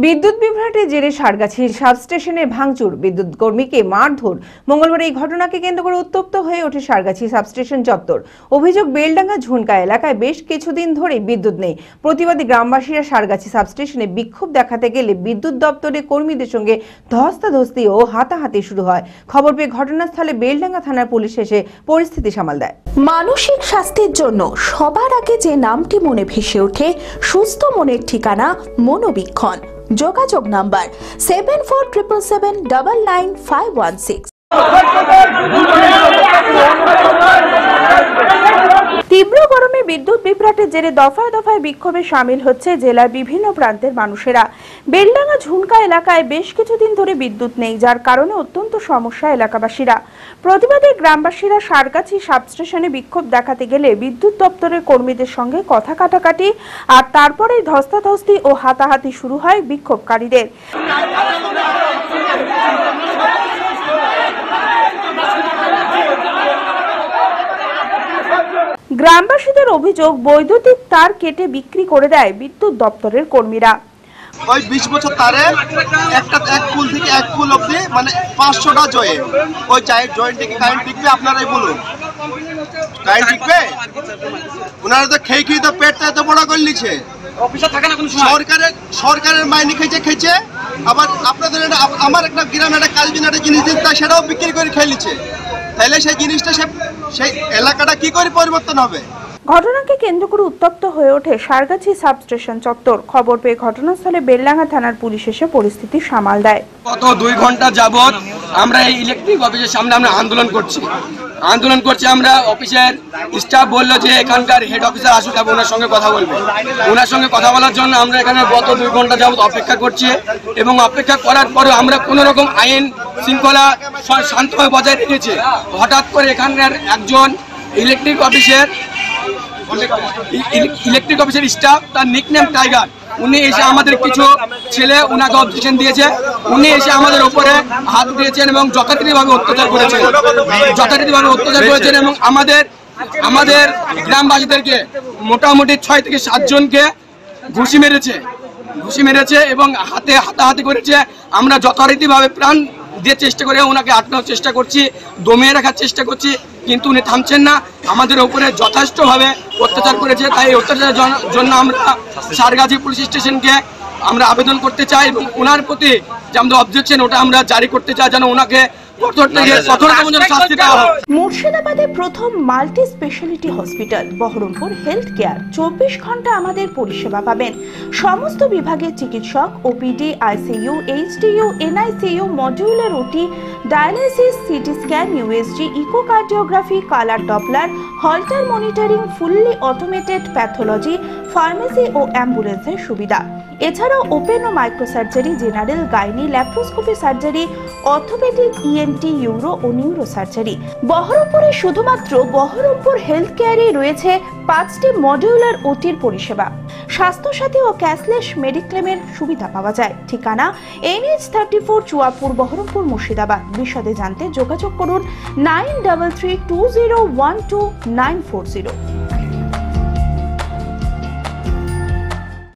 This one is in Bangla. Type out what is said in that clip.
বিদ্যুৎ বিভ্রাটের জেরে সারগাছির সাবস্টেশনে ভাঙচুর, বিদ্যুৎ কর্মীকে মারধর। মঙ্গলবার এই ঘটনাকে কেন্দ্র করে উত্তপ্ত হয়ে ওঠে সারগাছি সাবস্টেশন চত্বর। অভিযোগ, বেলডাঙ্গা ঝুনকা এলাকায় বেশ কিছুদিন ধরে বিদ্যুৎ নেই। প্রতিবাদী গ্রামবাসীরা সারগাছি সাবস্টেশনে বিক্ষোভ দেখাতে গেলে বিদ্যুৎ দপ্তরের কর্মীদের সঙ্গে ধস্তাধস্তি ও হাতাহাতি শুরু হয়। খবর পেয়ে ঘটনাস্থলে বেলডাঙ্গা থানার পুলিশ এসে পরিস্থিতি সামাল দেয়। মানসিক স্বাস্থ্যের জন্য সবার আগে যে নামটি মনে ভেসে ওঠে, সুস্থ মনের ঠিকানা মনোবীক্ষণ। যোগাযোগ নাম্বার 7477799516। তীব্র গরমে বিদ্যুৎ বিভ্রাটের জেরে দফায় দফায় বিক্ষোভে সামিল হচ্ছে জেলার বিভিন্ন প্রান্তের মানুষেরা। বেলডাঙ্গা ঝুনকা এলাকায় বেশ কিছুদিন ধরে বিদ্যুৎ নেই, যার কারণে অত্যন্ত সমস্যা এলাকাবাসীরা। প্রতিবাদী গ্রামবাসীরা সারগাছি সাবস্টেশনে বিক্ষোভ দেখাতে গেলে বিদ্যুৎ দপ্তরের কর্মীদের সঙ্গে কথা কাটাকাটি আর তারপরেই ধস্তাধস্তি ও হাতাহাতি শুরু হয় বিক্ষোভকারীদের। গ্রামবাসীদের অভিযোগ, বৈদ্যুতিক তার কেটে বিক্রি করে দেয় বিদ্যুৎ দপ্তরের কর্মীরা। ওই 20 বছর তারে এক ফুল থেকে এক ফুল অবধি মানে 500টা জয়েন্ট, ওই জয়েন্ট থেকে কারেন্ট টিকবে। আপনারাই বলুন, কারেন্ট টিকবে? ওনারা তো খেয়ে তো পেটটা এত বড় করে নিচ্ছে। সরকারের মাইনে খেয়েছে, আবার আপনাদের আমার একটা গ্রামে একটা কালবিন একটা জিনিস দিতে সেটাও বিক্রি করে খেয়ে নিচ্ছে। তাহলে সেই জিনিসটা সেই এলাকাটা কি করে পরিবর্তন হবে? ঘটনাকে কেন্দ্র করে উত্তপ্ত হয়ে ওঠে সারগাছি সাবস্টেশন চত্বর। খবর পেয়ে ঘটনাস্থলে বেলডাঙ্গা থানার পুলিশ এসে পরিস্থিতি সামাল দেয়। গত 2 ঘন্টা যাবত আমরা এই ইলেকট্রিক অফিসের সামনে আমরা আন্দোলন করছি। আমরা অফিসের স্টাফ বললো যে এখানকার হেড অফিসার আসুক এবং ওনার সঙ্গে কথা বলবে। ওনার সঙ্গে কথা বলার জন্য আমরা এখানে গত 2 ঘন্টা যাবত অপেক্ষা করছি এবং অপেক্ষা করার পরেও আমরা কোনো রকম আইন শৃঙ্খলা শান্তভাবে বজায় রেখেছি। হঠাৎ করে এখানকার একজন ইলেকট্রিক অফিসের স্টাফ, তার নিকনেম টাইগার, উনি এসে আমাদের কিছু ছেলে উনাকে অবজেকশন দিয়েছে। উনি এসে আমাদের উপরে হাত দিয়েছেন এবং যথারীতিভাবে অত্যাচার করেছেন এবং আমাদের গ্রামবাসীদেরকে মোটামুটি 6 থেকে 7 জনকে ঘুষি মেরেছে এবং হাতাহাতি করেছে। আমরা যথারীতিভাবে প্রাণ দিয়ে চেষ্টা করে ওনাকে আটকানোর চেষ্টা করছি, দমিয়ে রাখার চেষ্টা করছি, কিন্তু উনি থামছেন না। আমাদের উপরে যথেষ্টভাবে অত্যাচার করেছে। তাই এই অত্যাচারের জন্য আমরা সারগাছি পুলিশ স্টেশনকে আমরা আবেদন করতে চাই এবং ওনার প্রতি যে আমাদের অবজেকশন ওটা আমরা জারি করতে চাই, যেন ওনাকে মুর্শিদাবাদে প্রথম multi speciality hospital Baharampur health care. 24 ঘন্টা আমাদের পরিষেবা পাবেন। সমস্ত বিভাগের চিকিৎসক, OPD, ICU, HDU, NICU, modular OT, dialysis, CT scan, USG, echocardiography, colour doppler, Holter monitoring, fully automated pathology, pharmacy ও অ্যাম্বুলেন্সের সুবিধা। এছাড়াও ওপেন ও micro surgery, general, gynae, laparoscopy surgery, orthopaedic, ENT, uro ও নিউরো সার্জারি। বহরমপুরে শুধুমাত্র বহরমপুর হেলথ কেয়ারে রয়েছে 5টি মডিউলার ওটির পরিষেবা। স্বাস্থ্যসাথী ও ক্যাশলেস মেডিক্লেমের সুবিধা পাওয়া যায়। ঠিকানা NH34 চুয়াপুর, বহরমপুর, মুর্শিদাবাদ। বিশদে জানতে যোগাযোগ করুন 9332012940।